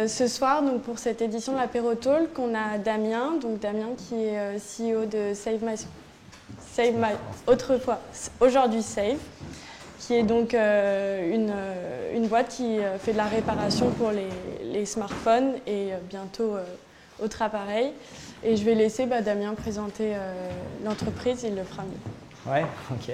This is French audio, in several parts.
ce soir, donc pour cette édition de l'Apéro Talk, on a Damien, donc Damien qui est CEO de aujourd'hui Save, qui est donc une boîte qui fait de la réparation pour les smartphones et bientôt autres appareils. Et je vais laisser Damien présenter l'entreprise, il le fera mieux. Ouais, ok.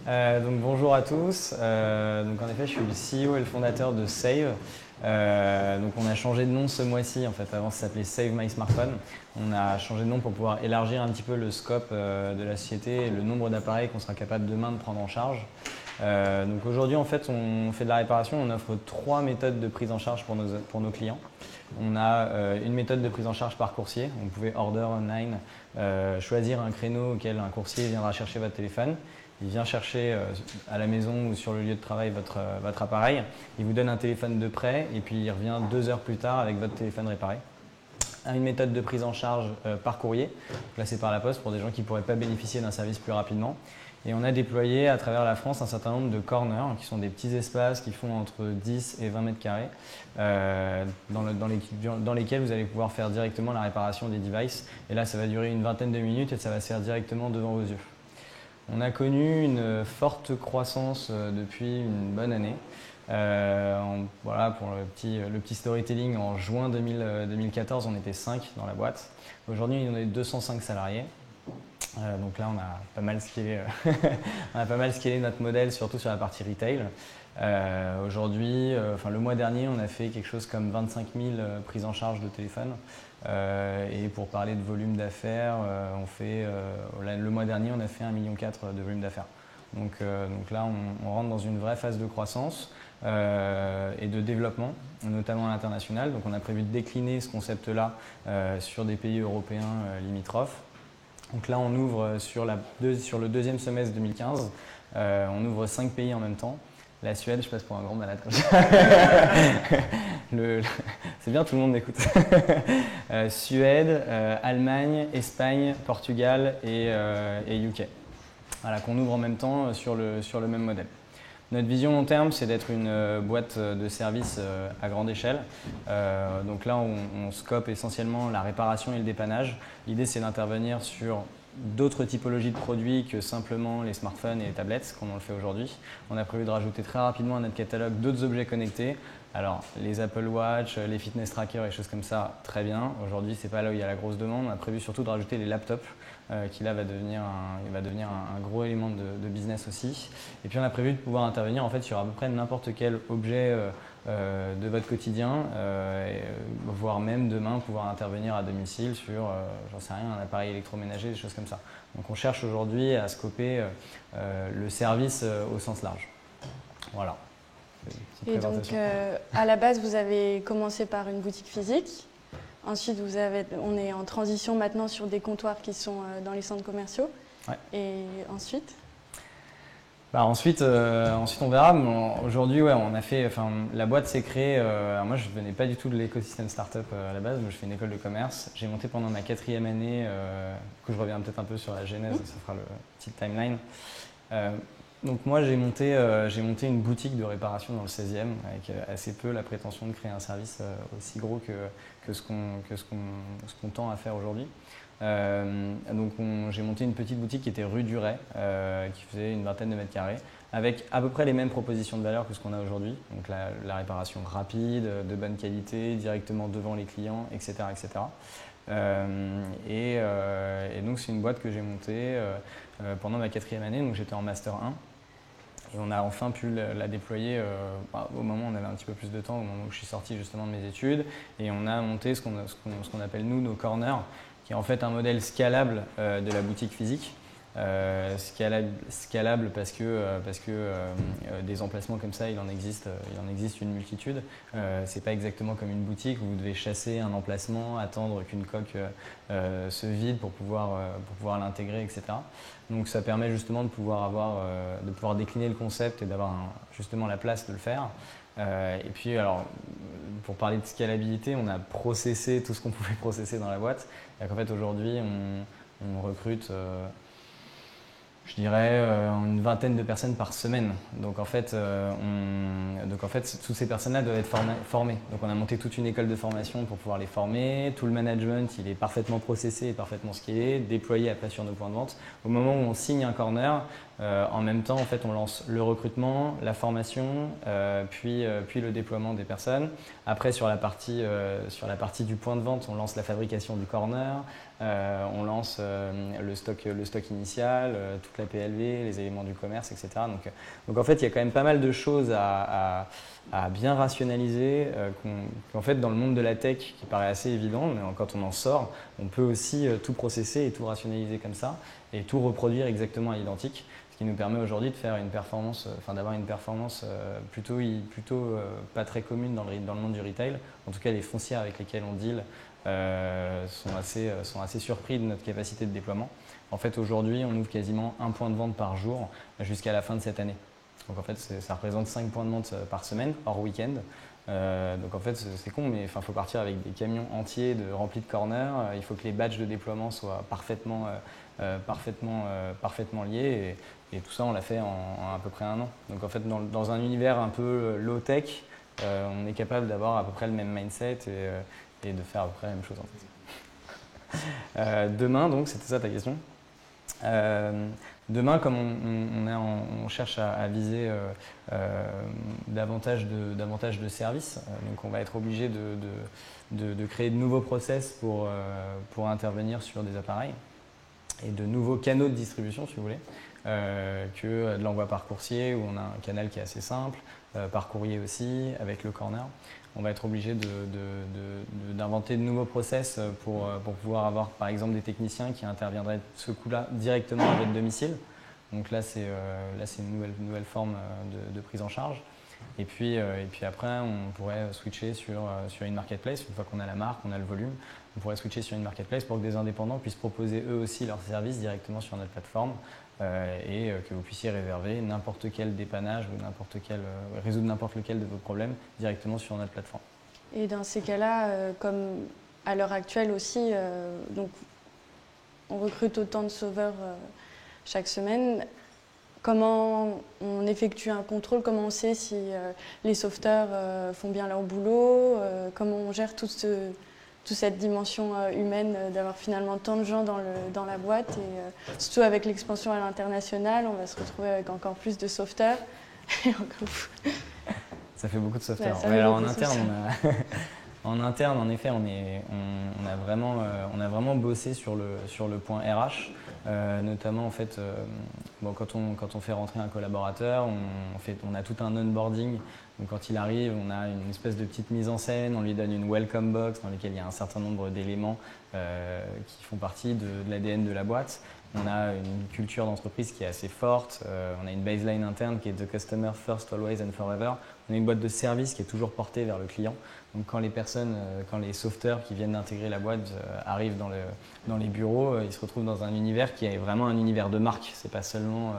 Donc bonjour à tous. Donc en effet, je suis le CEO et le fondateur de Save. Donc on a changé de nom ce mois-ci. En fait, avant ça s'appelait Save My Smartphone. On a changé de nom pour pouvoir élargir un petit peu le scope de la société et le nombre d'appareils qu'on sera capable demain de prendre en charge. Donc aujourd'hui, en fait, on fait de la réparation. On offre 3 méthodes de prise en charge pour nos clients. On a une méthode de prise en charge par coursier. Vous pouvez order online, choisir un créneau auquel un coursier viendra chercher votre téléphone. Il vient chercher à la maison ou sur le lieu de travail votre appareil. Il vous donne un téléphone de prêt et puis il revient 2 heures plus tard avec votre téléphone réparé. Une méthode de prise en charge par courrier, placée par la poste pour des gens qui ne pourraient pas bénéficier d'un service plus rapidement. Et on a déployé à travers la France un certain nombre de corners qui sont des petits espaces qui font entre 10 et 20 mètres carrés dans lesquels vous allez pouvoir faire directement la réparation des devices. Et là, ça va durer une vingtaine de minutes et ça va se faire directement devant vos yeux. On a connu une forte croissance depuis une bonne année. Voilà, pour le petit storytelling, en juin 2014, on était 5 dans la boîte. Aujourd'hui, on est 205 salariés. Donc là, on a pas mal scalé notre modèle, surtout sur la partie retail. Aujourd'hui, le mois dernier, on a fait quelque chose comme 25 000 prises en charge de téléphone. Et pour parler de volume d'affaires, le mois dernier, on a fait 1,4 million de volume d'affaires. Donc là, on rentre dans une vraie phase de croissance et de développement, notamment à l'international. Donc on a prévu de décliner ce concept-là sur des pays européens limitrophes. Donc là, on ouvre sur le deuxième semestre 2015, on ouvre 5 pays en même temps. La Suède, je passe pour un grand malade comme ça. C'est bien, tout le monde m'écoute. Suède, Allemagne, Espagne, Portugal et UK. Voilà, qu'on ouvre en même temps sur le même modèle. Notre vision long terme, c'est d'être une boîte de services à grande échelle. Donc là, on scope essentiellement la réparation et le dépannage. L'idée, c'est d'intervenir sur d'autres typologies de produits que simplement les smartphones et les tablettes, comme on le fait aujourd'hui. On a prévu de rajouter très rapidement à notre catalogue d'autres objets connectés. Alors, les Apple Watch, les fitness trackers et choses comme ça, très bien. Aujourd'hui, ce n'est pas là où il y a la grosse demande. On a prévu surtout de rajouter les laptops, qui là va devenir un gros élément de business aussi. Et puis, on a prévu de pouvoir intervenir en fait, sur à peu près n'importe quel objet de votre quotidien, voire même demain pouvoir intervenir à domicile sur, j'en sais rien, un appareil électroménager, des choses comme ça. Donc on cherche aujourd'hui à scoper le service au sens large. Voilà. Et donc à la base, vous avez commencé par une boutique physique. Ensuite, on est en transition maintenant sur des comptoirs qui sont dans les centres commerciaux. Ouais. Et ensuite Ensuite, on verra. Aujourd'hui, ouais, la boîte s'est créée. Moi, je ne venais pas du tout de l'écosystème startup à la base. Moi, je fais une école de commerce. J'ai monté pendant ma 4e année. Je reviens peut-être un peu sur la genèse, ça fera le petit timeline. Donc moi, j'ai monté une boutique de réparation dans le 16e avec assez peu la prétention de créer un service aussi gros que ce qu'on tend à faire aujourd'hui. Donc j'ai monté une petite boutique qui était rue du Ray, qui faisait une vingtaine de mètres carrés, avec à peu près les mêmes propositions de valeur que ce qu'on a aujourd'hui. Donc la réparation rapide, de bonne qualité, directement devant les clients, etc. etc. Et donc c'est une boîte que j'ai montée pendant ma 4e année, donc j'étais en Master 1. Et on a enfin pu la déployer au moment où on avait un petit peu plus de temps, au moment où je suis sorti justement de mes études. Et on a monté ce qu'on appelle nous nos corners, qui est en fait un modèle scalable de la boutique physique. Scalable parce que des emplacements comme ça, il en existe une multitude. C'est pas exactement comme une boutique où vous devez chasser un emplacement, attendre qu'une coque se vide pour pouvoir l'intégrer, etc. Donc ça permet justement de pouvoir décliner le concept et d'avoir justement la place de le faire. Et puis alors, pour parler de scalabilité, on a processé tout ce qu'on pouvait processer dans la boîte. En fait aujourd'hui, on recrute je dirais une vingtaine de personnes par semaine. Donc en fait, toutes ces personnes-là doivent être formées. Donc on a monté toute une école de formation pour pouvoir les former. Tout le management, il est parfaitement processé et parfaitement scalé, déployé après sur nos points de vente. Au moment où on signe un corner, en même temps, en fait, on lance le recrutement, la formation, puis le déploiement des personnes. Après, sur la partie du point de vente, on lance la fabrication du corner, on lance le stock initial, toute la PLV, les éléments du commerce, etc. Donc en fait, il y a quand même pas mal de choses à bien rationaliser, qu'en fait, dans le monde de la tech, qui paraît assez évident, mais quand on en sort, on peut aussi tout processer et tout rationaliser comme ça, et tout reproduire exactement à l'identique. Ce qui nous permet aujourd'hui de faire une performance, d'avoir une performance plutôt pas très commune dans le monde du retail. En tout cas, les foncières avec lesquelles on deal sont assez surpris de notre capacité de déploiement. En fait, aujourd'hui, on ouvre quasiment un point de vente par jour jusqu'à la fin de cette année. Donc en fait, ça représente 5 points de vente par semaine, hors week-end. Donc en fait, c'est con, mais il faut partir avec des camions entiers remplis de corners. Il faut que les batchs de déploiement soient parfaitement liés. Et tout ça, on l'a fait en à peu près un an. Donc en fait, dans un univers un peu low-tech, on est capable d'avoir à peu près le même mindset et de faire à peu près la même chose en fait. Demain, donc, c'était ça ta question. Demain, comme on cherche à viser davantage de services, donc on va être obligé de créer de nouveaux process pour intervenir sur des appareils et de nouveaux canaux de distribution, si vous voulez, que de l'envoi par coursier, où on a un canal qui est assez simple, par courrier aussi, avec le corner. On va être obligé d'inventer de nouveaux process pour pouvoir avoir par exemple des techniciens qui interviendraient ce coup-là directement à votre domicile. Donc là, c'est une nouvelle forme de prise en charge. Et puis après, on pourrait switcher sur une marketplace. Une fois qu'on a la marque, on a le volume, on pourrait switcher sur une marketplace pour que des indépendants puissent proposer eux aussi leurs services directement sur notre plateforme et que vous puissiez réserver n'importe quel dépannage ou résoudre n'importe lequel de vos problèmes directement sur notre plateforme. Et dans ces cas-là, comme à l'heure actuelle aussi, donc on recrute autant de sauveurs chaque semaine. Comment on effectue un contrôle? Comment on sait si les sauveteurs font bien leur boulot? Comment on gère toute cette dimension humaine d'avoir finalement tant de gens dans la boîte? Et surtout avec l'expansion à l'international, on va se retrouver avec encore plus de sauveteurs. Ça fait beaucoup de sauveteurs. Ouais, alors en interne, en effet, on a vraiment bossé sur le point RH. Notamment en fait, quand on fait rentrer un collaborateur, on a tout un onboarding. Donc quand il arrive, on a une espèce de petite mise en scène, on lui donne une welcome box dans laquelle il y a un certain nombre d'éléments qui font partie de l'ADN de la boîte. On a une culture d'entreprise qui est assez forte, on a une baseline interne qui est The Customer First, Always and Forever. On a une boîte de service qui est toujours portée vers le client. Donc quand les sauveteurs qui viennent d'intégrer la boîte arrivent dans les bureaux, ils se retrouvent dans un univers qui est vraiment un univers de marque. C'est pas seulement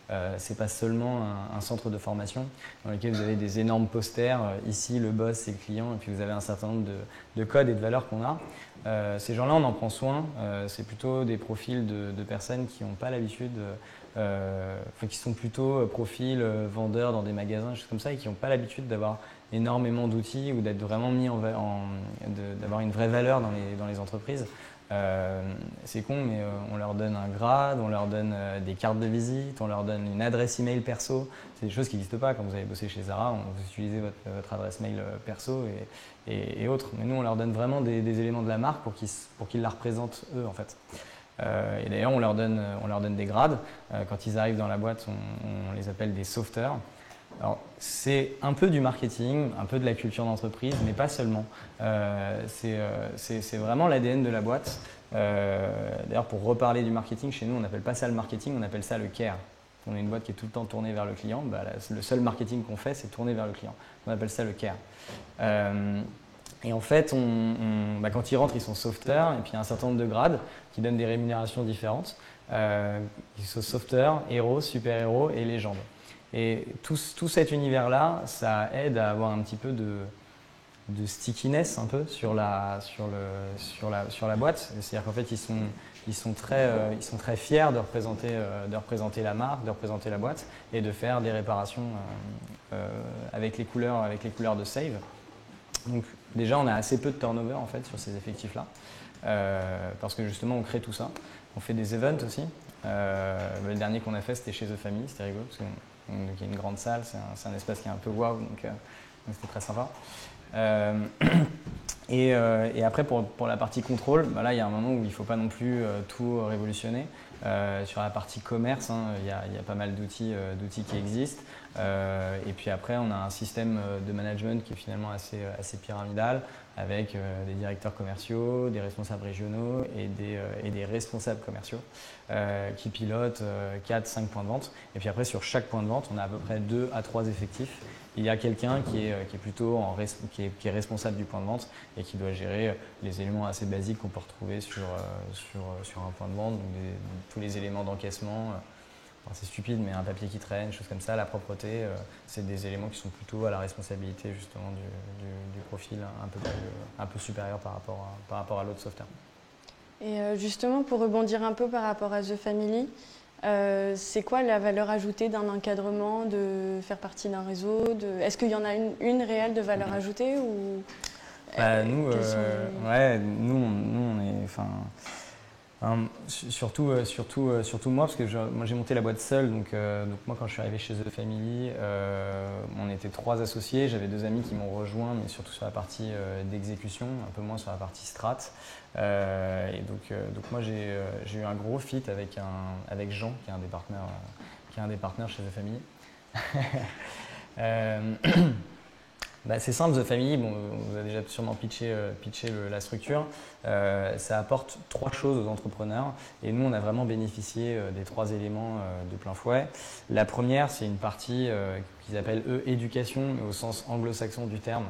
un centre de formation dans lequel vous avez des énormes posters. Ici, le boss, c'est le client, et puis vous avez un certain nombre de codes et de valeurs qu'on a. Ces gens-là, on en prend soin. C'est plutôt des profils de personnes qui n'ont pas l'habitude, qui sont plutôt profils vendeurs dans des magasins, choses comme ça, et qui n'ont pas l'habitude d'avoir énormément d'outils ou d'être vraiment d'avoir une vraie valeur dans les entreprises. C'est con, mais on leur donne un grade, on leur donne des cartes de visite, on leur donne une adresse email perso. C'est des choses qui n'existent pas. Quand vous avez bossé chez Zara, vous utilisez votre adresse mail perso et autres. Mais nous, on leur donne vraiment des éléments de la marque pour qu'ils la représentent eux, en fait. Et d'ailleurs, on leur donne des grades. Quand ils arrivent dans la boîte, on les appelle des sauveteurs. Alors, c'est un peu du marketing, un peu de la culture d'entreprise, mais pas seulement. C'est vraiment l'ADN de la boîte. D'ailleurs, pour reparler du marketing, chez nous, on n'appelle pas ça le marketing, on appelle ça le care. On est une boîte qui est tout le temps tournée vers le client. Le seul marketing qu'on fait, c'est tourner vers le client. On appelle ça le care. Et en fait, quand ils rentrent, ils sont sauveteurs, et puis il y a un certain nombre de grades qui donnent des rémunérations différentes. Ils sont sauveteurs, héros, super-héros et légendes. Et tout cet univers-là, ça aide à avoir un petit peu de stickiness un peu sur la boîte. C'est-à-dire qu'en fait, ils sont très fiers de représenter la marque, de représenter la boîte et de faire des réparations avec les couleurs de Save. Donc déjà, on a assez peu de turnover en fait sur ces effectifs-là parce que justement, on crée tout ça. On fait des events aussi. Le dernier qu'on a fait, c'était chez The Family, c'était rigolo parce qu'il y a une grande salle, c'est un espace qui est un peu waouh, donc c'était très sympa. Et après, pour la partie contrôle, bah là, il y a un moment où il ne faut pas non plus tout révolutionner. Sur la partie commerce, hein, il y a pas mal d'outils qui existent. Et puis après, on a un système de management qui est finalement assez pyramidal, avec des directeurs commerciaux, des responsables régionaux et des responsables commerciaux qui pilotent 4-5 points de vente. Et puis après, sur chaque point de vente, on a à peu près 2 à 3 effectifs. Il y a quelqu'un qui est responsable du point de vente et qui doit gérer les éléments assez basiques qu'on peut retrouver sur un point de vente, donc tous les éléments d'encaissement. C'est stupide, mais un papier qui traîne, choses comme ça, la propreté, c'est des éléments qui sont plutôt à la responsabilité justement du profil un peu supérieur par rapport à l'autre software. Et justement, pour rebondir un peu par rapport à The Family, c'est quoi la valeur ajoutée d'un encadrement, de faire partie d'un réseau Est-ce qu'il y en a une réelle de valeur ajoutée ou nous, on est… surtout moi, parce que moi j'ai monté la boîte seule, donc moi quand je suis arrivé chez The Family, on était 3 associés, j'avais 2 amis qui m'ont rejoint, mais surtout sur la partie d'exécution, un peu moins sur la partie strat. Et donc moi j'ai eu un gros fit avec Jean, qui est un des partenaires chez The Family. C'est simple, The Family, bon, on vous a déjà sûrement pitché la structure. Ça apporte 3 choses aux entrepreneurs et nous, on a vraiment bénéficié des 3 éléments de plein fouet. La première, c'est une partie qu'ils appellent eux éducation, mais au sens anglo-saxon du terme,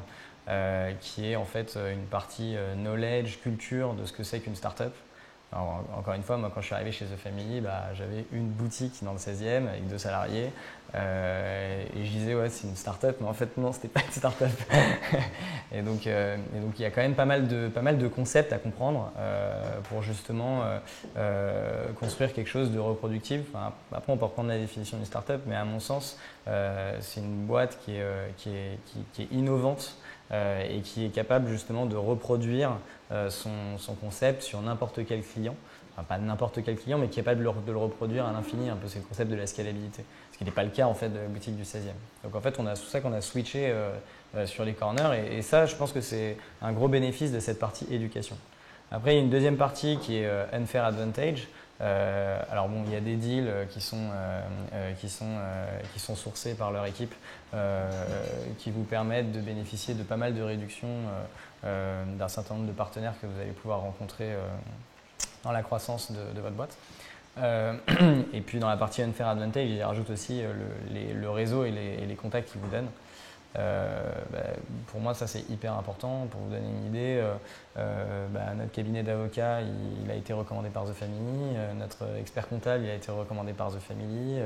qui est en fait une partie knowledge, culture de ce que c'est qu'une start-up. Alors, encore une fois, moi quand je suis arrivé chez The Family, j'avais une boutique dans le 16e avec 2 salariés et je disais ouais c'est une start-up, mais en fait non, c'était pas une start-up. et donc il y a quand même pas mal de concepts à comprendre pour justement construire quelque chose de reproductible. Enfin, après on peut reprendre la définition d'une start-up, mais à mon sens c'est une boîte qui est innovante. Et qui est capable justement de reproduire son concept sur n'importe quel client. Enfin, pas n'importe quel client, mais qui est capable de le reproduire à l'infini. Un peu, c'est le concept de la scalabilité. Ce qui n'est pas le cas en fait de la boutique du 16e. Donc en fait, c'est tout ça qu'on a switché sur les corners. Et ça, je pense que c'est un gros bénéfice de cette partie éducation. Après, il y a une deuxième partie qui est Unfair Advantage. Alors bon, il y a des deals qui sont sourcés par leur équipe qui vous permettent de bénéficier de pas mal de réductions d'un certain nombre de partenaires que vous allez pouvoir rencontrer dans la croissance de votre boîte. Et puis dans la partie Unfair Advantage, il rajoute aussi le réseau et les contacts qu'ils vous donnent. Pour moi, ça c'est hyper important. Pour vous donner une idée, notre cabinet d'avocats il a été recommandé par The Family, notre expert comptable il a été recommandé par The Family,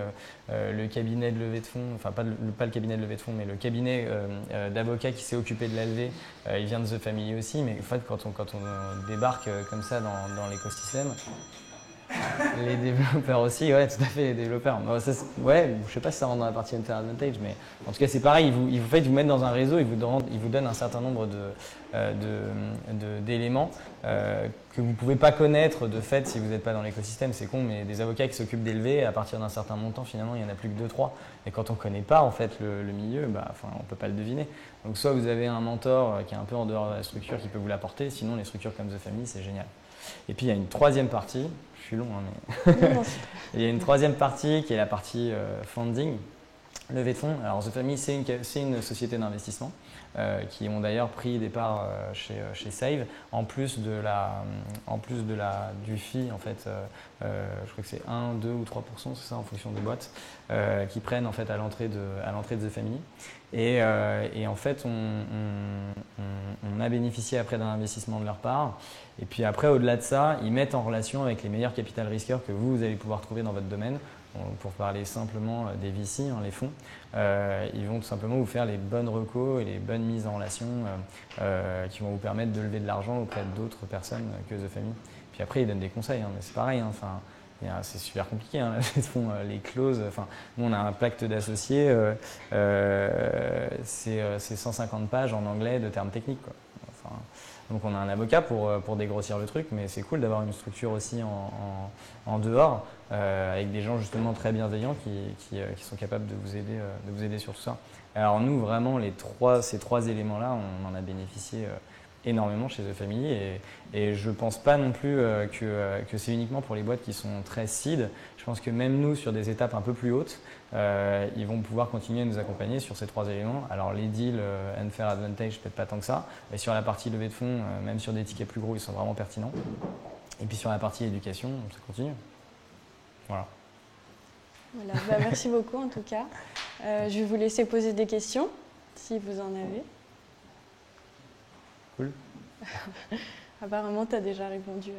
le cabinet de levée de fonds, enfin pas le cabinet de levée de fonds, mais le cabinet d'avocats qui s'est occupé de la levée, il vient de The Family aussi. Mais en fait, quand on débarque comme ça dans l'écosystème, les développeurs aussi, ouais, tout à fait, les développeurs. Bon, ça, ouais, je sais pas si ça rentre dans la partie Unfair Advantage, mais en tout cas, c'est pareil, ils vous mettent dans un réseau, ils vous donnent un certain nombre d'éléments que vous ne pouvez pas connaître de fait si vous n'êtes pas dans l'écosystème. C'est con, mais des avocats qui s'occupent d'élever, à partir d'un certain montant, finalement, il n'y en a plus que 2-3. Et quand on ne connaît pas en fait, le milieu, on ne peut pas le deviner. Donc, soit vous avez un mentor qui est un peu en dehors de la structure qui peut vous l'apporter, sinon les structures comme The Family, c'est génial. Et puis, il y a une troisième partie. Je suis long, hein, mais il y a une troisième partie qui est la partie funding, levée de fonds. Alors The Family, c'est une société d'investissement qui ont d'ailleurs pris des parts chez Save, en plus du fee en fait, je crois que c'est 1, 2 ou 3%, c'est ça en fonction des boîtes, qui prennent en fait à l'entrée de The Family. Et en fait, on a bénéficié après d'un investissement de leur part. Et puis après, au-delà de ça, ils mettent en relation avec les meilleurs capital risqueurs que vous allez pouvoir trouver dans votre domaine pour parler simplement des VC, les fonds, ils vont tout simplement vous faire les bonnes recos et les bonnes mises en relation qui vont vous permettre de lever de l'argent auprès d'autres personnes que The Family. Puis après, ils donnent des conseils, mais c'est pareil. C'est super compliqué, la levée de fonds, les clauses. Nous, on a un pacte d'associés, c'est 150 pages en anglais de termes techniques, quoi. Donc on a un avocat pour dégrossir le truc, mais c'est cool d'avoir une structure aussi en dehors, avec des gens justement très bienveillants qui sont capables de vous aider sur tout ça. Alors nous, vraiment, ces trois éléments-là, on en a bénéficié énormément chez The Family et je ne pense pas non plus que c'est uniquement pour les boîtes qui sont très seed. Je pense que même nous, sur des étapes un peu plus hautes, ils vont pouvoir continuer à nous accompagner sur ces trois éléments. Alors les deals, Unfair Advantage, peut-être pas tant que ça, mais sur la partie levée de fonds, même sur des tickets plus gros, ils sont vraiment pertinents. Et puis sur la partie éducation, ça continue. Voilà. Voilà, merci beaucoup en tout cas. Je vais vous laisser poser des questions, si vous en avez. Cool. Apparemment, tu as déjà répondu.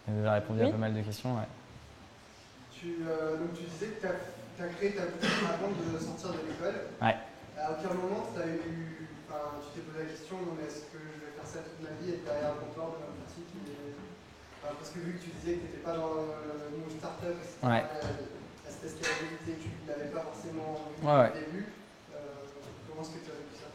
J'ai déjà répondu à pas mal de questions, ouais. Donc tu disais que tu as créé ta boutique avant de sortir de l'école. Ouais. À aucun moment tu t'es posé la question, non mais est-ce que je vais faire ça toute ma vie, être derrière le comptoir de ma boutique parce que vu que tu disais que tu n'étais pas dans le monde startup, ouais. Cette scalabilité, tu n'avais pas forcément envie ouais. au début, comment est-ce que tu as vécu ça?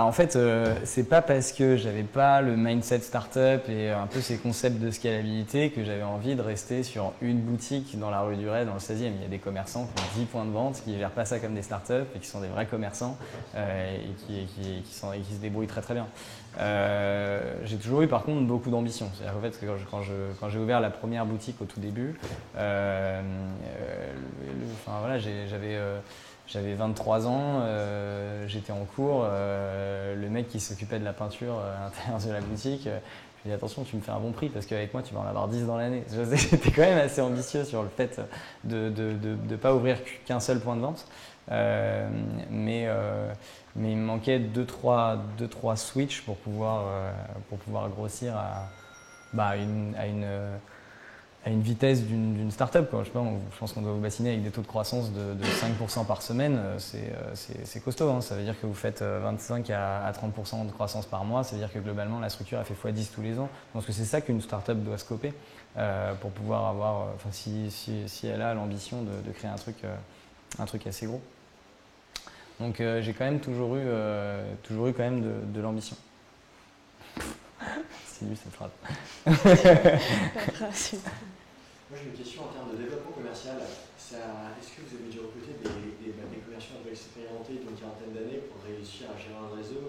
En fait, c'est pas parce que j'avais pas le mindset startup et un peu ces concepts de scalabilité que j'avais envie de rester sur une boutique dans la rue du Ray, dans le 16e. Il y a des commerçants qui ont 10 points de vente, qui ne gèrent pas ça comme des startups et qui sont des vrais commerçants et qui se débrouillent très très bien. J'ai toujours eu par contre beaucoup d'ambition. C'est-à-dire qu'en fait, quand j'ai ouvert la première boutique au tout début, j'avais 23 ans, j'étais en cours, le mec qui s'occupait de la peinture à l'intérieur de la boutique, je lui ai dit attention, tu me fais un bon prix parce qu'avec moi tu vas en avoir 10 dans l'année. J'étais quand même assez ambitieux sur le fait de ne pas ouvrir qu'un seul point de vente, mais il me manquait 2-3 switches pour pouvoir grossir à une vitesse d'une start-up, quoi. Je pense qu'on doit vous bassiner avec des taux de croissance de 5% par semaine, c'est costaud, hein. Ça veut dire que vous faites 25 à 30% de croissance par mois, ça veut dire que globalement la structure a fait x10 tous les ans. Je pense que c'est ça qu'une start-up doit scoper pour pouvoir avoir, si elle a l'ambition de créer un truc assez gros. Donc j'ai quand même toujours eu quand même de l'ambition. C'est nul cette phrase. Moi j'ai une question en termes de développement commercial. Est-ce que vous avez déjà recruté des commerciaux un peu expérimentés d'une quarantaine d'années pour réussir à gérer un réseau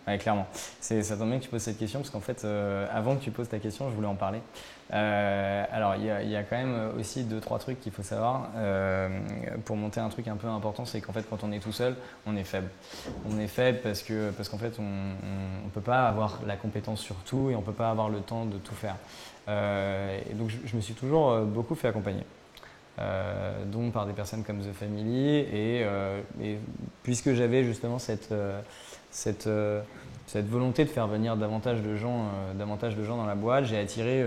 Ouais, clairement. Ça tombe bien que tu poses cette question parce qu'en fait, avant que tu poses ta question, je voulais en parler. Alors, il y a quand même aussi 2-3 trucs qu'il faut savoir. Pour monter un truc un peu important, c'est qu'en fait, quand on est tout seul, on est faible. On est faible parce qu'en fait, on ne peut pas avoir la compétence sur tout et on ne peut pas avoir le temps de tout faire. Et donc, je me suis toujours beaucoup fait accompagner. Donc par des personnes comme The Family et puisque j'avais justement cette volonté de faire venir davantage de gens dans la boîte, j'ai attiré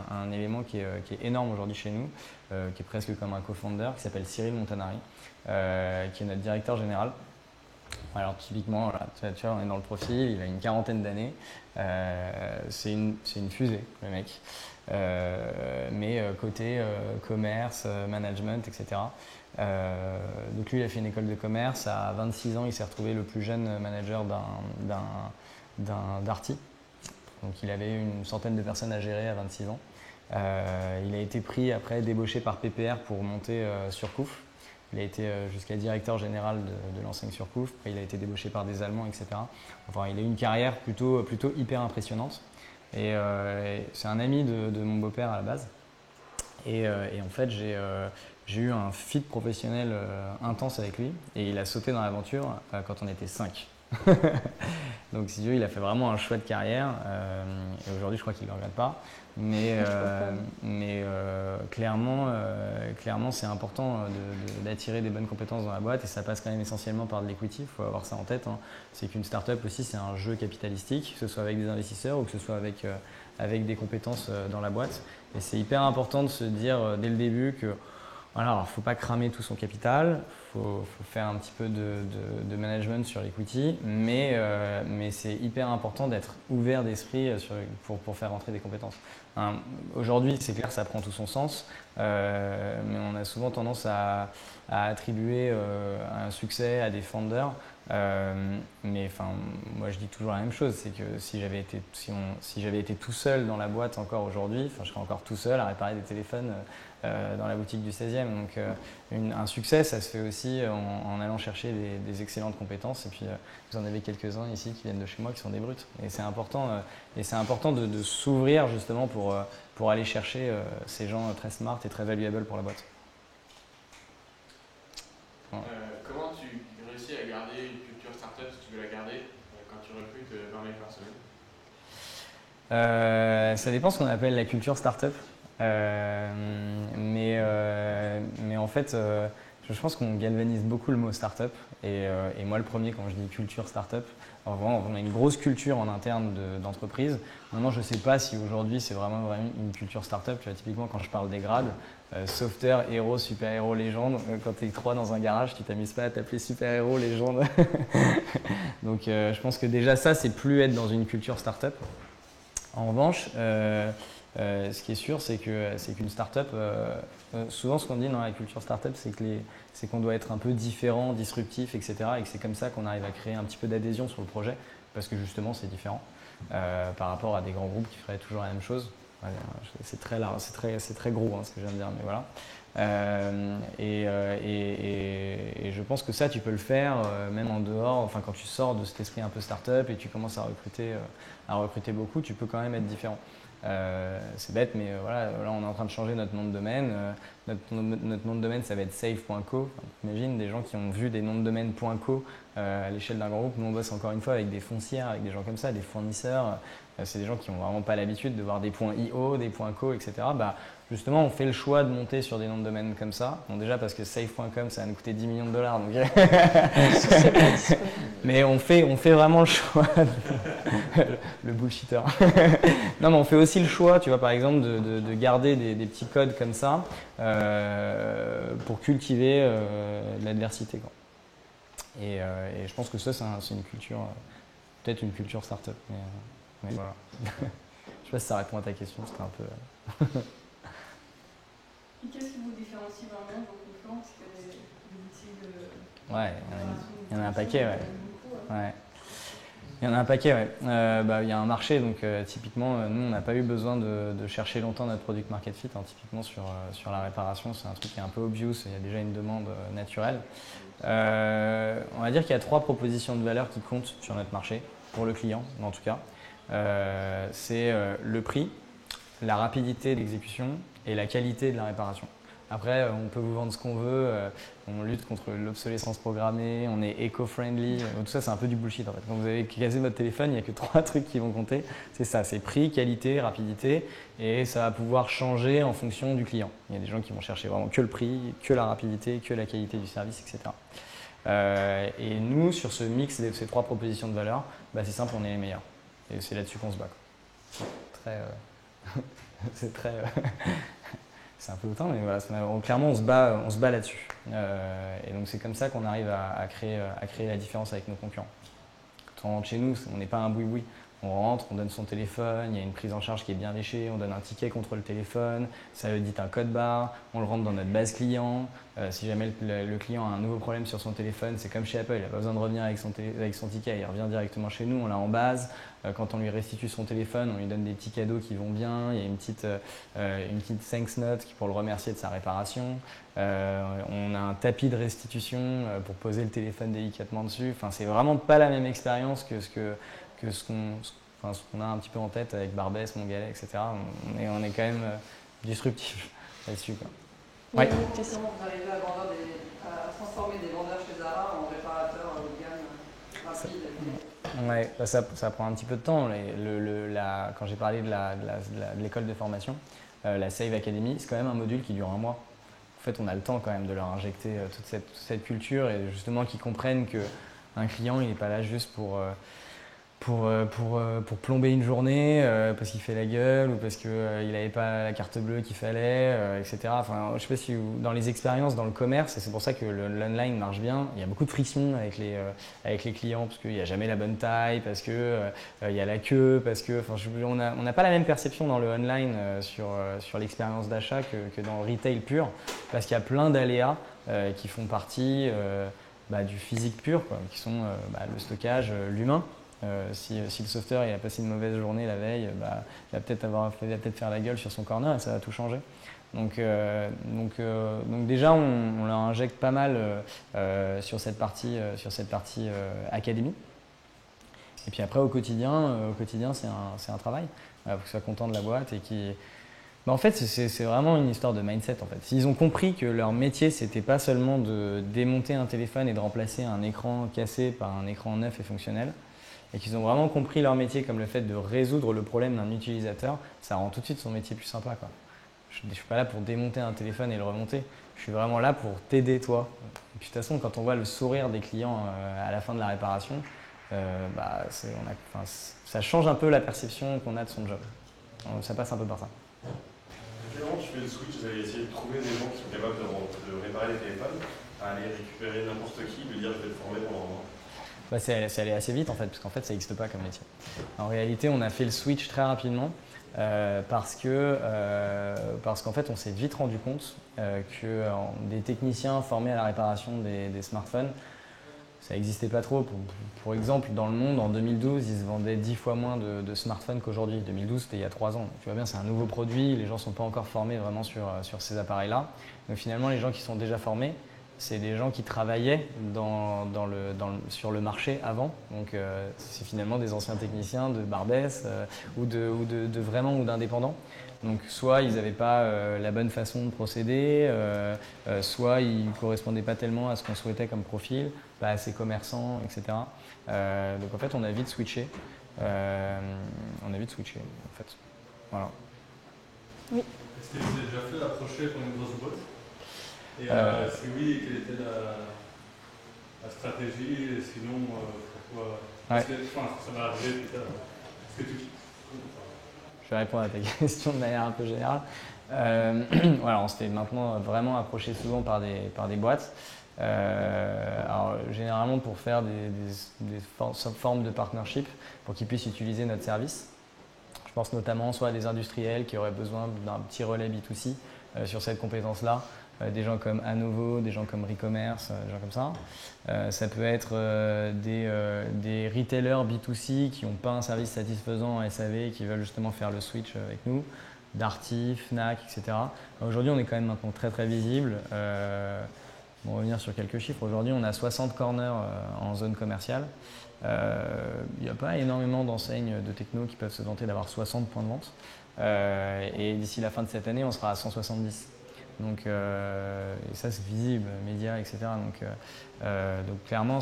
un élément qui est énorme aujourd'hui chez nous, qui est presque comme un co-founder, qui s'appelle Cyril Montanari, qui est notre directeur général. Alors typiquement, voilà, tu vois, on est dans le profil, il a une quarantaine d'années, c'est une fusée le mec, mais côté commerce, management, etc. Donc lui il a fait une école de commerce, à 26 ans il s'est retrouvé le plus jeune manager d'un Darty, donc il avait une centaine de personnes à gérer à 26 ans. Il a été pris après, débauché par PPR pour monter Surcouf. Il a été jusqu'à directeur général de l'enseigne Surcouf, après il a été débauché par des Allemands, etc. Enfin, il a eu une carrière plutôt hyper impressionnante. Et c'est un ami de mon beau-père à la base. Et en fait, j'ai eu un fit professionnel intense avec lui. Et il a sauté dans l'aventure quand on était 5. Donc, si tu veux, il a fait vraiment un choix de carrière. Et aujourd'hui, je crois qu'il ne le regrette pas. Mais clairement, c'est important d'attirer des bonnes compétences dans la boîte et ça passe quand même essentiellement par de l'equity, il faut avoir ça en tête, hein. C'est qu'une start-up aussi, c'est un jeu capitalistique, que ce soit avec des investisseurs ou que ce soit avec des compétences dans la boîte. Et c'est hyper important de se dire dès le début que Voilà, alors, faut pas cramer tout son capital, faut faire un petit peu de management sur l'equity, mais c'est hyper important d'être ouvert d'esprit pour faire rentrer des compétences. Hein, aujourd'hui, c'est clair, ça prend tout son sens, mais on a souvent tendance à attribuer un succès à des founders. Mais enfin, moi je dis toujours la même chose, c'est que si j'avais été tout seul dans la boîte encore aujourd'hui, je serais encore tout seul à réparer des téléphones dans la boutique du 16e. Donc un succès, ça se fait aussi en allant chercher des excellentes compétences. Et puis vous en avez quelques-uns ici qui viennent de chez moi qui sont des brutes. Et c'est important, de s'ouvrir justement pour aller chercher ces gens très smart et très valuable pour la boîte. Comment tu réussis à garder une culture startup si tu veux la garder quand tu recrutes 20 mecs par semaine? Ça dépend ce qu'on appelle la culture startup. Mais en fait, je pense qu'on galvanise beaucoup le mot startup. Et moi, le premier, quand je dis culture startup, alors vraiment, on a une grosse culture en interne d'entreprise. Maintenant, je ne sais pas si aujourd'hui, c'est vraiment une culture startup. Tu vois, typiquement, quand je parle des grades, sauveteur, héros, super-héros, légende. Quand tu es 3 dans un garage, tu t'amuses pas à t'appeler super-héros, légende. Donc, je pense que déjà, ça, c'est plus être dans une culture startup. En revanche, ce qui est sûr, c'est qu'une startup, souvent ce qu'on dit dans la culture startup, c'est qu'on doit être un peu différent, disruptif, etc. Et que c'est comme ça qu'on arrive à créer un petit peu d'adhésion sur le projet, parce que justement c'est différent par rapport à des grands groupes qui feraient toujours la même chose. Ouais, c'est très gros ce que je viens de dire, mais voilà. Et je pense que ça, tu peux le faire même en dehors, enfin quand tu sors de cet esprit un peu start-up et tu commences à recruter beaucoup, tu peux quand même être différent. C'est bête, mais voilà, là on est en train de changer notre nom de domaine. Notre nom de domaine, ça va être save.co. Imagine des gens qui ont vu des noms de domaine .co à l'échelle d'un grand groupe. Nous on bosse encore une fois avec des foncières, avec des gens comme ça, des fournisseurs. C'est des gens qui n'ont vraiment pas l'habitude de voir des .io, des .co, etc. Justement, on fait le choix de monter sur des noms de domaine comme ça. Bon, déjà parce que save.com, ça va nous coûter $10 millions. Donc mais on fait vraiment le choix, le bullshitter. Non, mais on fait aussi le choix, tu vois, par exemple, de garder des petits codes comme ça pour cultiver l'adversité, quoi. Et je pense que ça, c'est une culture, peut-être une culture startup. Mais voilà. Je sais pas si ça répond à ta question, c'était un peu. Et qu'est-ce qui vous différencie vraiment de vos concurrents? Parce que les boutiques de. Ouais, il y en a un paquet, ouais. Il y en a un paquet, ouais. Il y a un marché, donc typiquement, nous, on n'a pas eu besoin de chercher longtemps notre product market fit. Hein, typiquement sur la réparation, c'est un truc qui est un peu obvious, il y a déjà une demande naturelle. On va dire qu'il y a 3 propositions de valeur qui comptent sur notre marché, pour le client en tout cas. C'est le prix, la rapidité d'exécution et la qualité de la réparation. Après, on peut vous vendre ce qu'on veut, on lutte contre l'obsolescence programmée, on est éco-friendly, tout ça c'est un peu du bullshit en fait. Quand vous avez casé votre téléphone, il n'y a que 3 trucs qui vont compter. C'est ça, c'est prix, qualité, rapidité, et ça va pouvoir changer en fonction du client. Il y a des gens qui vont chercher vraiment que le prix, que la rapidité, que la qualité du service, etc. Et nous, sur ce mix de ces 3 propositions de valeur, c'est simple, on est les meilleurs. Et c'est là-dessus qu'on se bat, quoi. C'est très... c'est un peu autant, mais voilà, clairement on se bat là-dessus. Et donc c'est comme ça qu'on arrive à créer la différence avec nos concurrents. Quand on rentre chez nous, on n'est pas un boui-boui. On rentre, on donne son téléphone, il y a une prise en charge qui est bien léchée, on donne un ticket contre le téléphone, ça édite un code barre, on le rentre dans notre base client. Si jamais le client a un nouveau problème sur son téléphone, c'est comme chez Apple, il n'a pas besoin de revenir avec son ticket, il revient directement chez nous, on l'a en base. Quand on lui restitue son téléphone, on lui donne des petits cadeaux qui vont bien, il y a une petite thanks note pour le remercier de sa réparation. On a un tapis de restitution pour poser le téléphone délicatement dessus. Enfin, c'est vraiment pas la même expérience que ce qu'on a un petit peu en tête avec Barbès, Montgalet, etc. On est quand même disruptif là-dessus, quoi. Ouais. Comment vous arrivez à transformer des vendeurs chez Zara en réparateurs haut de gamme rapides? Ouais, ça prend un petit peu de temps. Quand j'ai parlé de l'école de formation, la Save Academy, c'est quand même un module qui dure 1 mois. En fait, on a le temps quand même de leur injecter toute cette culture et justement qu'ils comprennent qu'un client, il n'est pas là juste pour pour plomber une journée parce qu'il fait la gueule ou parce qu'il n'avait pas la carte bleue qu'il fallait, etc. Enfin, je ne sais pas si dans les expériences, dans le commerce, et c'est pour ça que l'online marche bien, il y a beaucoup de friction avec les clients parce qu'il n'y a jamais la bonne taille, parce qu'il y a la queue, parce que on n'a pas la même perception dans le online sur l'expérience d'achat que dans le retail pur, parce qu'il y a plein d'aléas qui font partie du physique pur, quoi, qui sont le stockage, l'humain. Si le softeur il a passé une mauvaise journée la veille, il va peut-être faire la gueule sur son corner et ça va tout changer. Donc déjà on leur injecte pas mal sur cette partie académie. Et puis après au quotidien c'est un travail. Il faut qu'ils soient contents de la boîte et qui en fait, c'est vraiment une histoire de mindset. En fait. S'ils ont compris que leur métier, c'était pas seulement de démonter un téléphone et de remplacer un écran cassé par un écran neuf et fonctionnel, et qu'ils ont vraiment compris leur métier comme le fait de résoudre le problème d'un utilisateur, ça rend tout de suite son métier plus sympa, quoi. Je ne suis pas là pour démonter un téléphone et le remonter, je suis vraiment là pour t'aider toi. Et puis de toute façon, quand on voit le sourire des clients à la fin de la réparation, ça change un peu la perception qu'on a de son job. Ça passe un peu par ça. Comment tu fais le switch? Vous allez essayer de trouver des gens qui sont capables de réparer les téléphones, à aller récupérer n'importe qui, lui dire je vais te former pendant un mois? C'est allé assez vite en fait, parce qu'en fait ça n'existe pas comme métier. En réalité, on a fait le switch très rapidement parce qu'en fait on s'est vite rendu compte que des techniciens formés à la réparation des smartphones, ça n'existait pas trop. Pour exemple, dans le monde, en 2012, ils se vendaient 10 fois moins de smartphones qu'aujourd'hui. 2012, c'était il y a 3 ans. Tu vois bien, c'est un nouveau produit, les gens ne sont pas encore formés vraiment sur ces appareils-là. Donc finalement, les gens qui sont déjà formés, c'est des gens qui travaillaient sur le marché avant. Donc c'est finalement des anciens techniciens de Barbès ou d'indépendants. Donc soit ils n'avaient pas la bonne façon de procéder, soit ils ne correspondaient pas tellement à ce qu'on souhaitait comme profil, pas assez commerçants, etc. Donc en fait on a vite switché. En fait. Voilà. Oui. Est-ce que tu t'es déjà fait approcher par une grosse boîte? Et si oui, quelle était la stratégie? Et sinon, pourquoi? Parce que ça va arriver plus tard. Est-ce que Je vais répondre à ta question de manière un peu générale. Voilà, on s'était maintenant vraiment approché souvent par des boîtes. Alors, généralement pour faire des formes de partnership pour qu'ils puissent utiliser notre service. Je pense notamment soit à des industriels qui auraient besoin d'un petit relais B2C sur cette compétence-là. Des gens comme Anovo, des gens comme Recommerce, des gens comme ça. Ça peut être des retailers B2C qui n'ont pas un service satisfaisant en SAV et qui veulent justement faire le switch avec nous, Darty, Fnac, etc. Aujourd'hui, on est quand même maintenant très très visible. On va revenir sur quelques chiffres. Aujourd'hui, on a 60 corners en zone commerciale. Il n'y a pas énormément d'enseignes de techno qui peuvent se vanter d'avoir 60 points de vente. Et d'ici la fin de cette année, on sera à 170. Donc, et ça c'est visible, médias, etc. Donc clairement,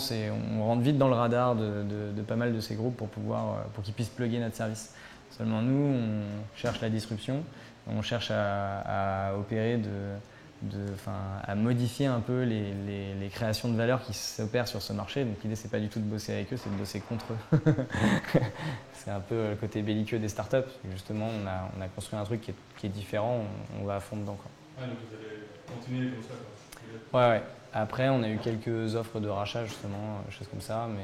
on rentre vite dans le radar de pas mal de ces groupes pour qu'ils puissent plugger notre service. Seulement nous, on cherche la disruption, on cherche à opérer à modifier un peu les créations de valeur qui s'opèrent sur ce marché. Donc l'idée c'est pas du tout de bosser avec eux, c'est de bosser contre eux. C'est un peu le côté belliqueux des startups. Justement, on a construit un truc qui est différent, on va à fond dedans, quoi. Donc vous allez continuer comme ça, quoi. Ouais. Après, on a eu quelques offres de rachat, justement, choses comme ça, mais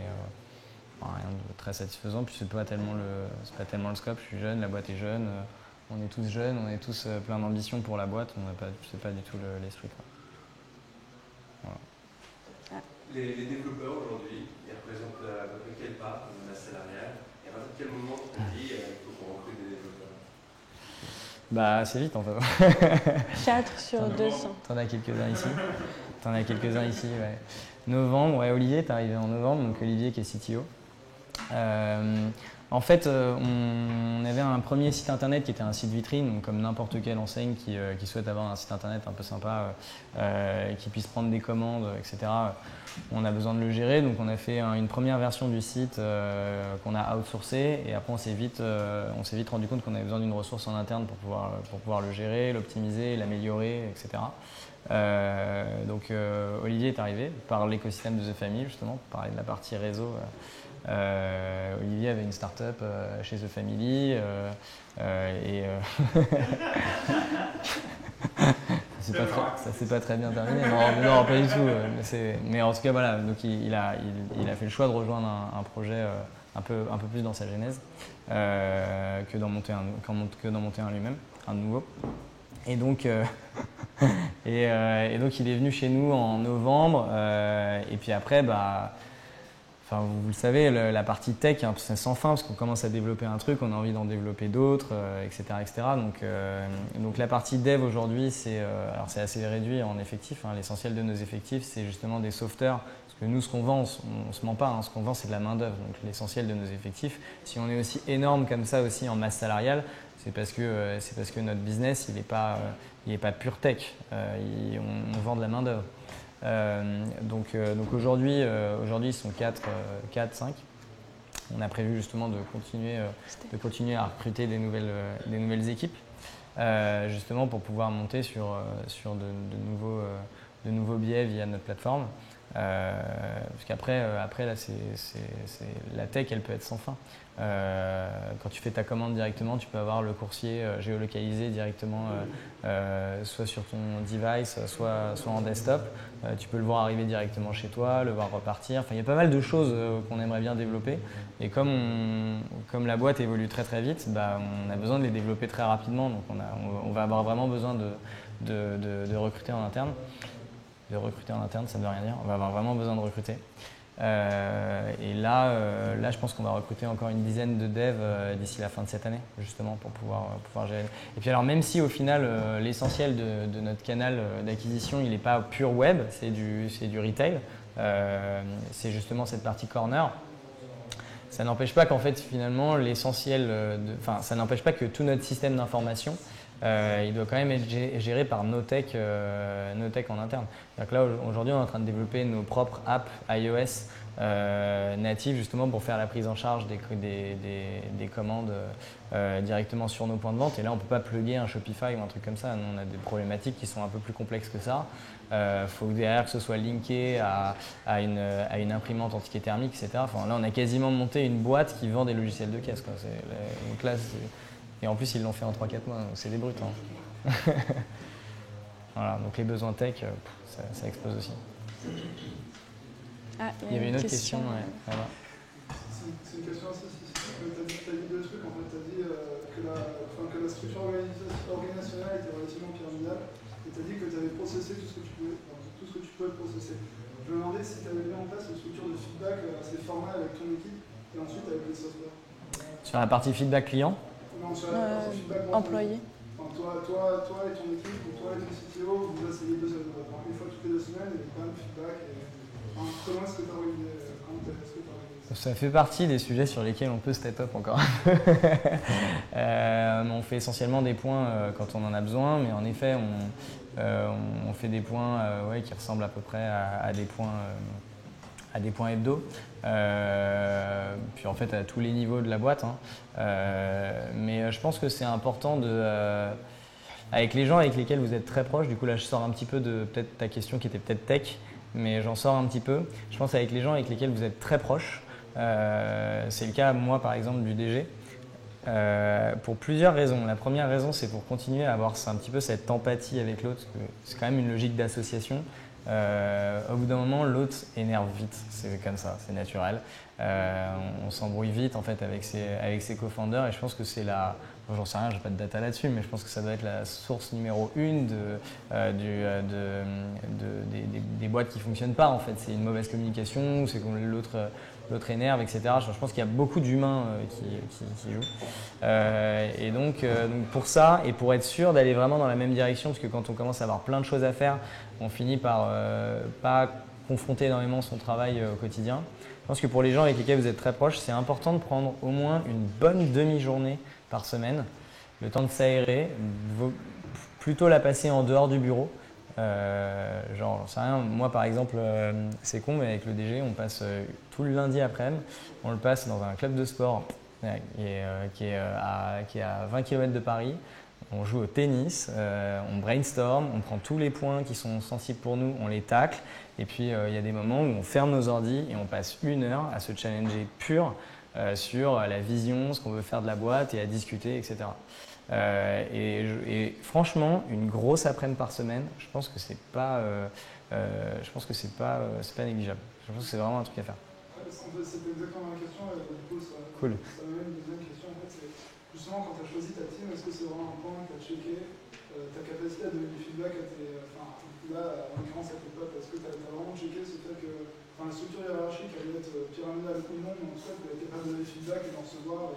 rien de très satisfaisant. Puis c'est pas tellement le scope. Je suis jeune, la boîte est jeune, on est tous jeunes, on est tous plein d'ambition pour la boîte. C'est pas du tout l'esprit, quoi. Voilà. Les développeurs aujourd'hui, ils représentent à peu près quelle part de la salariale? Et à partir de quel moment tu te dis il faut qu'on recrute des développeurs? Assez vite en fait. 4 sur 200. T'en as quelques-uns ici. Ouais. Novembre, ouais, Olivier est arrivé en novembre, donc Olivier qui est CTO. En fait, on avait un premier site internet qui était un site vitrine, donc comme n'importe quelle enseigne qui souhaite avoir un site internet un peu sympa, qui puisse prendre des commandes, etc. On a besoin de le gérer, donc on a fait une première version du site qu'on a outsourcé, et après on s'est vite rendu compte qu'on avait besoin d'une ressource en interne pour pouvoir le gérer, l'optimiser, l'améliorer, etc. Donc Olivier est arrivé par l'écosystème de The Family, justement, pour parler de la partie réseau Olivier avait une start-up chez The Family ça s'est pas très bien terminé. Non, pas du tout. Mais en tout cas, voilà. Donc il a fait le choix de rejoindre un projet un peu plus dans sa genèse que d'en monter un lui-même, un nouveau. Et donc, et donc il est venu chez nous en novembre. Et puis après, vous le savez, la partie tech, c'est sans fin parce qu'on commence à développer un truc, on a envie d'en développer d'autres, etc., etc. Donc la partie dev aujourd'hui, c'est assez réduit en effectifs. L'essentiel de nos effectifs, c'est justement des sauveteurs. Parce que nous, ce qu'on vend, on ne se ment pas, ce qu'on vend, c'est de la main-d'œuvre. Donc l'essentiel de nos effectifs, si on est aussi énorme comme ça aussi en masse salariale, c'est parce que notre business, il n'est pas pure tech. On vend de la main-d'œuvre. Donc aujourd'hui, ils sont 4, 5. On a prévu justement de continuer à recruter des nouvelles équipes, justement pour pouvoir monter sur de nouveaux biais via notre plateforme. Parce qu'après, là, la tech, elle peut être sans fin. Quand tu fais ta commande directement, tu peux avoir le coursier géolocalisé directement, soit sur ton device, soit en desktop. Tu peux le voir arriver directement chez toi, le voir repartir. Enfin, il y a pas mal de choses qu'on aimerait bien développer. Et comme la boîte évolue très très vite, on a besoin de les développer très rapidement. Donc on va avoir vraiment besoin de recruter en interne. De recruter en interne, ça ne veut rien dire. On va avoir vraiment besoin de recruter. Et là, je pense qu'on va recruter encore une dizaine de devs d'ici la fin de cette année, justement, pour pouvoir gérer. Et puis alors, même si au final, l'essentiel de notre canal d'acquisition, il n'est pas pure web, c'est du retail, c'est justement cette partie corner. Ça n'empêche pas qu'en fait, finalement, l'essentiel, ça n'empêche pas que tout notre système d'information, il doit quand même être géré par nos tech en interne. Donc là, aujourd'hui, on est en train de développer nos propres apps iOS natives justement pour faire la prise en charge des commandes directement sur nos points de vente. Et là, on ne peut pas plugger un Shopify ou un truc comme ça. Nous, on a des problématiques qui sont un peu plus complexes que ça. Faut que derrière que ce soit linké à une imprimante en ticket thermique, etc. Enfin, là, on a quasiment monté une boîte qui vend des logiciels de caisse, quoi. Donc là, et en plus, ils l'ont fait en 3-4 mois, donc c'est des brutes. Voilà, donc les besoins tech, ça explose aussi. Il y avait une autre question. Voilà. C'est une question assez spécifique. Tu as dit deux trucs. En fait, tu as dit que la structure organisationnelle était relativement pyramidale. Et tu as dit que tu avais processé tout ce que tu pouvais processer. Je me demandais si tu avais mis en place une structure de feedback assez formelle avec ton équipe et ensuite avec les softwares. Sur la partie feedback client? Non, sur la partie feedback employé. Enfin, toi et ton équipe, ou toi et ton CTO, vous asseyez une fois toutes les 2 semaines et pas de feedback. Comment est-ce que tu as organisé? Ça fait partie des sujets sur lesquels on peut step up encore. On fait essentiellement des points quand on en a besoin, mais en effet, on fait des points qui ressemblent à peu près à des points hebdo. Puis en fait, à tous les niveaux de la boîte. Mais je pense que c'est important avec les gens avec lesquels vous êtes très proches. Du coup, là, je sors un petit peu de peut-être ta question qui était peut-être tech, mais j'en sors un petit peu. Je pense avec les gens avec lesquels vous êtes très proches. C'est le cas, moi, par exemple, du DG. Pour plusieurs raisons. La première raison, c'est pour continuer à avoir un petit peu cette empathie avec l'autre, parce que c'est quand même une logique d'association. Au bout d'un moment, l'autre énerve vite, c'est comme ça, c'est naturel. On s'embrouille vite en fait avec ses co-founders et je pense que c'est j'en sais rien, j'ai pas de data là-dessus, mais je pense que ça doit être la source numéro 1 des boîtes qui fonctionnent pas en fait. C'est une mauvaise communication, c'est que l'autre énerve, etc. Je pense qu'il y a beaucoup d'humains qui jouent. Et donc pour ça, et pour être sûr d'aller vraiment dans la même direction, parce que quand on commence à avoir plein de choses à faire, on finit par pas confronter énormément son travail au quotidien. Je pense que pour les gens avec lesquels vous êtes très proches, c'est important de prendre au moins une bonne demi-journée par semaine, le temps de s'aérer, plutôt la passer en dehors du bureau. Genre, j'en sais rien, moi par exemple, c'est con, mais avec le DG, on passe tout le lundi après-midi, on le passe dans un club de sport qui est à 20 km de Paris. on joue au tennis, on brainstorm, on prend tous les points qui sont sensibles pour nous, on les tacle. Et puis il y a des moments où on ferme nos ordis et on passe 1 heure à se challenger pur sur la vision, ce qu'on veut faire de la boîte et à discuter, etc. Et franchement, une grosse après-midi par semaine, je pense que c'est pas négligeable. Je pense que c'est vraiment un truc à faire. C'était exactement ma question, et du coup, ça m'amène une deuxième question. En fait, c'est justement quand tu as choisi ta team, est-ce que c'est vraiment un point que tu as checké ta capacité à donner du feedback à tes. Là, en l'occurrence à tes potes, est-ce que tu as vraiment checké ce fait que la structure hiérarchique allait être pyramidale ou non, mais en tout cas, tu n'étais pas donné du feedback et d'en recevoir.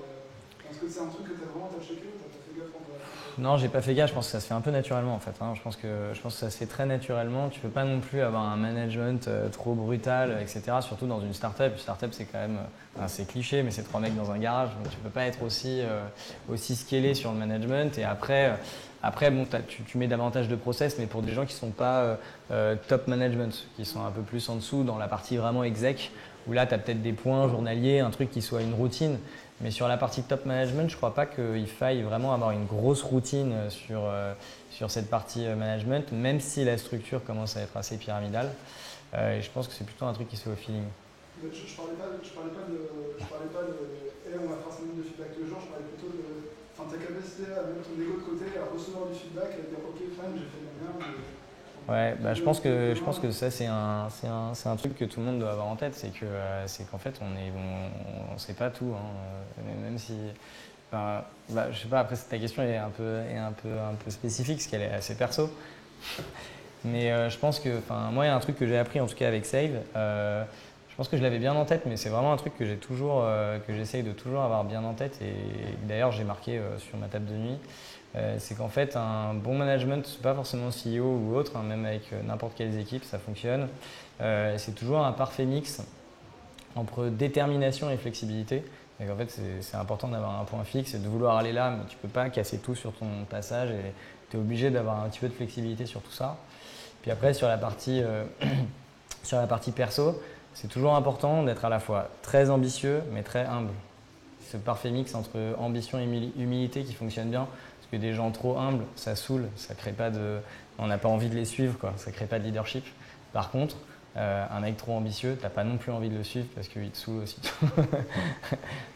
Est-ce que c'est un truc que tu as vraiment checké ou tu n'as pas fait gaffe quand tu as... Non, j'ai pas fait gaffe, je pense que ça se fait un peu naturellement en fait. Hein. Je pense que ça se fait très naturellement. Tu peux pas non plus avoir un management trop brutal, etc. Surtout dans une startup. Une startup, c'est quand même, c'est cliché, mais c'est 3 mecs dans un garage. Donc tu peux pas être aussi scalé sur le management. Et après bon, tu mets davantage de process, mais pour des gens qui sont pas top management, qui sont un peu plus en dessous dans la partie vraiment exec, où là tu as peut-être des points journaliers, un truc qui soit une routine. Mais sur la partie top management, je ne crois pas qu'il faille vraiment avoir une grosse routine sur cette partie management, même si la structure commence à être assez pyramidale. Et je pense que c'est plutôt un truc qui se fait au feeling. Je ne parlais pas de on va faire 5 minutes de feedback tous les jours, je parlais plutôt de ta capacité à mettre ton ego de côté, à recevoir du feedback et à dire ok, fine, j'ai fait de la merde. Ouais, je pense que ça c'est un truc que tout le monde doit avoir en tête, c'est qu'en fait on sait pas tout, hein, même si, je sais pas, après ta question est un peu spécifique parce qu'elle est assez perso, mais je pense que, moi il y a un truc que j'ai appris en tout cas avec Save, je pense que je l'avais bien en tête, mais c'est vraiment un truc que j'essaye de toujours avoir bien en tête et d'ailleurs j'ai marqué sur ma table de nuit. C'est qu'en fait, un bon management, c'est pas forcément CEO ou autre, hein, même avec n'importe quelles équipes, ça fonctionne. C'est toujours un parfait mix entre détermination et flexibilité. En fait, c'est important d'avoir un point fixe et de vouloir aller là, mais tu peux pas casser tout sur ton passage et tu es obligé d'avoir un petit peu de flexibilité sur tout ça. Puis après, sur la partie perso, c'est toujours important d'être à la fois très ambitieux mais très humble. Ce parfait mix entre ambition et humilité qui fonctionne bien. Parce que des gens trop humbles, ça saoule, ça crée pas on n'a pas envie de les suivre, quoi. Ça crée pas de leadership. Par contre, un mec trop ambitieux, t'as pas non plus envie de le suivre parce qu'il te saoule aussi.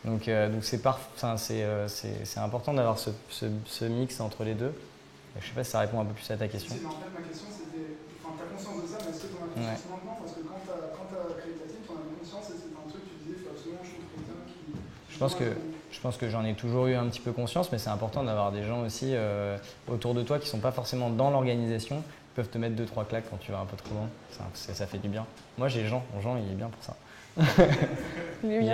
donc c'est important d'avoir ce mix entre les deux. Je sais pas si ça répond un peu plus à ta question. En fait, ma question c'était, tu as conscience de ça, mais est-ce que tu en as conscience maintenant? Parce que quand tu as créé ta team, tu en as conscience et c'est un truc que tu disais, il faut absolument que je trouve quelqu'un qui... Je pense que j'en ai toujours eu un petit peu conscience, mais c'est important d'avoir des gens aussi autour de toi qui ne sont pas forcément dans l'organisation, qui peuvent te mettre 2-3 claques quand tu vas un peu trop loin. Ça fait du bien. Moi, j'ai Jean, il est bien pour ça. Il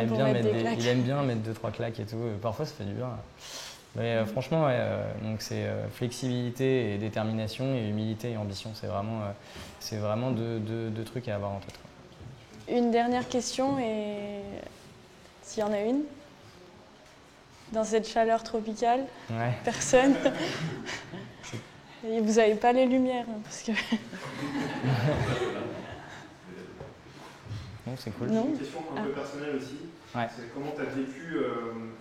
aime bien mettre 2-3 claques et tout. Parfois, ça fait du bien. Mais franchement, ouais, donc c'est flexibilité et détermination et humilité et ambition. C'est vraiment deux trucs à avoir en tête. Une dernière question, et s'il y en a une. Dans cette chaleur tropicale, ouais. Personne. Et vous n'avez pas les lumières, hein, parce que... Non, c'est cool. Une question un peu personnelle aussi. Ouais. C'est comment tu as vécu,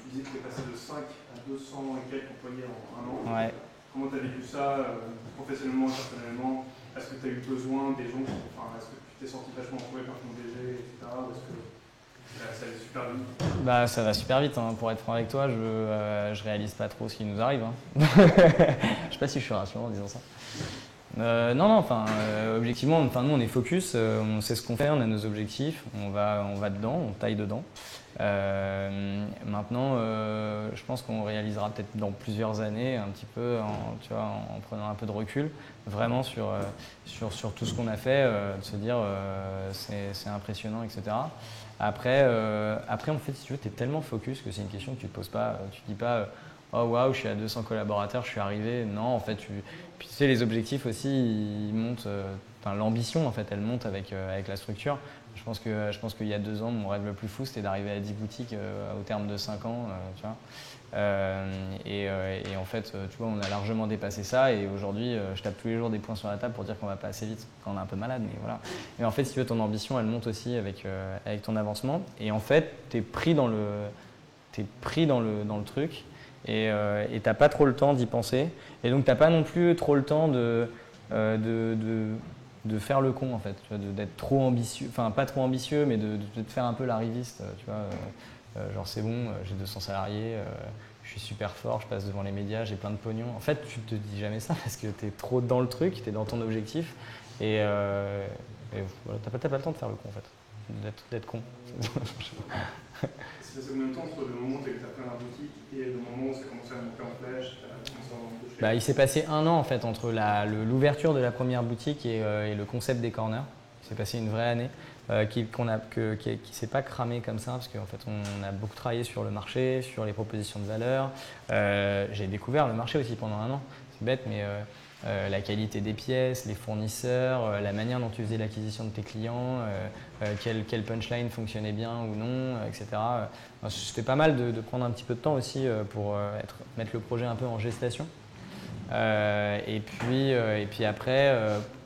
tu disais que tu es passé de 5 à 200 et quelques employés en 1 an. Ouais. Comment tu as vécu ça, professionnellement, personnellement? Est-ce que tu as eu besoin des gens, est-ce que tu t'es senti vachement entouré par ton DG, etc. Ou est-ce que ça allait super vite? Ça va super vite, hein. Pour être franc avec toi, je réalise pas trop ce qui nous arrive. Hein. Je sais pas si je suis rassurant en disant ça. Objectivement, nous on est focus, on sait ce qu'on fait, on a nos objectifs, on va dedans, on taille dedans. Maintenant, je pense qu'on réalisera peut-être dans plusieurs années, un petit peu, en prenant un peu de recul, vraiment sur tout ce qu'on a fait, de se dire c'est impressionnant, etc. Après, en fait, si tu veux, tu es tellement focus que c'est une question que tu ne te poses pas. Tu ne dis pas oh waouh, je suis à 200 collaborateurs, je suis arrivé. Non, en fait, puis tu sais, les objectifs aussi, ils montent. L'ambition, en fait, elle monte avec la structure. Je pense qu'il y a 2 ans, mon rêve le plus fou, c'était d'arriver à 10 boutiques au terme de 5 ans. Tu vois. Et en fait, tu vois, on a largement dépassé ça. Et aujourd'hui, je tape tous les jours des points sur la table pour dire qu'on va pas assez vite quand on est un peu malade. Mais voilà. Et en fait, si tu veux, ton ambition, elle monte aussi avec ton avancement. Et en fait, tu es pris dans le truc. et t'as pas trop le temps d'y penser. Et donc t'as pas non plus trop le temps de faire le con en fait, tu vois, d'être trop ambitieux, enfin pas trop ambitieux, mais de te faire un peu l'arriviste, tu vois. Genre c'est bon, j'ai 200 salariés, je suis super fort, je passe devant les médias, j'ai plein de pognon. En fait, tu te dis jamais ça parce que tu es trop dans le truc, tu es dans ton objectif et voilà, t'as pas le temps de faire le con en fait, d'être con. Ça fait combien de temps entre le moment où tu as fait la boutique et le moment où ça commençait à monter en flèche, il s'est passé 1 an en fait entre l'ouverture de la première boutique et le concept des corners. Il s'est passé une vraie année qui ne s'est pas cramé comme ça parce qu'en fait on a beaucoup travaillé sur le marché, sur les propositions de valeur. J'ai découvert le marché aussi pendant 1 an. C'est bête mais la qualité des pièces, les fournisseurs, la manière dont tu faisais l'acquisition de tes clients, quel punchline fonctionnait bien ou non, etc. C'était pas mal de prendre un petit peu de temps aussi pour mettre le projet un peu en gestation. Et puis après,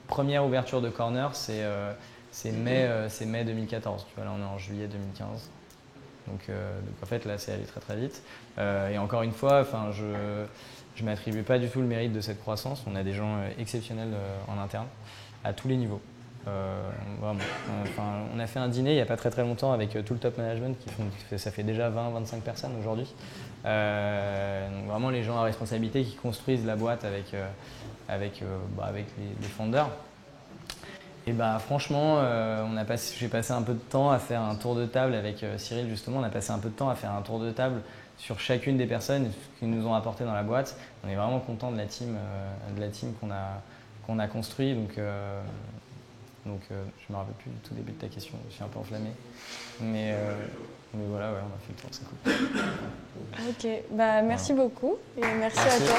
première ouverture de corner, c'est mai 2014. Tu vois, là on est en juillet 2015. Donc en fait là c'est allé très très vite. Et encore une fois, je ne m'attribue pas du tout le mérite de cette croissance. On a des gens exceptionnels en interne, à tous les niveaux. Vraiment. On a fait un dîner il n'y a pas très très longtemps avec tout le top management ça fait déjà 20-25 personnes aujourd'hui. Donc vraiment les gens à responsabilité qui construisent la boîte avec les founders. Et franchement, j'ai passé un peu de temps à faire un tour de table avec Cyril justement. On a passé un peu de temps à faire un tour de table sur chacune des personnes qui nous ont apporté dans la boîte. On est vraiment content de la team qu'on a construit. Donc je me rappelle plus du tout début de ta question. Je suis un peu enflammé. Mais voilà, ouais, on a fait le tour, c'est cool. Ok, merci beaucoup et merci à toi.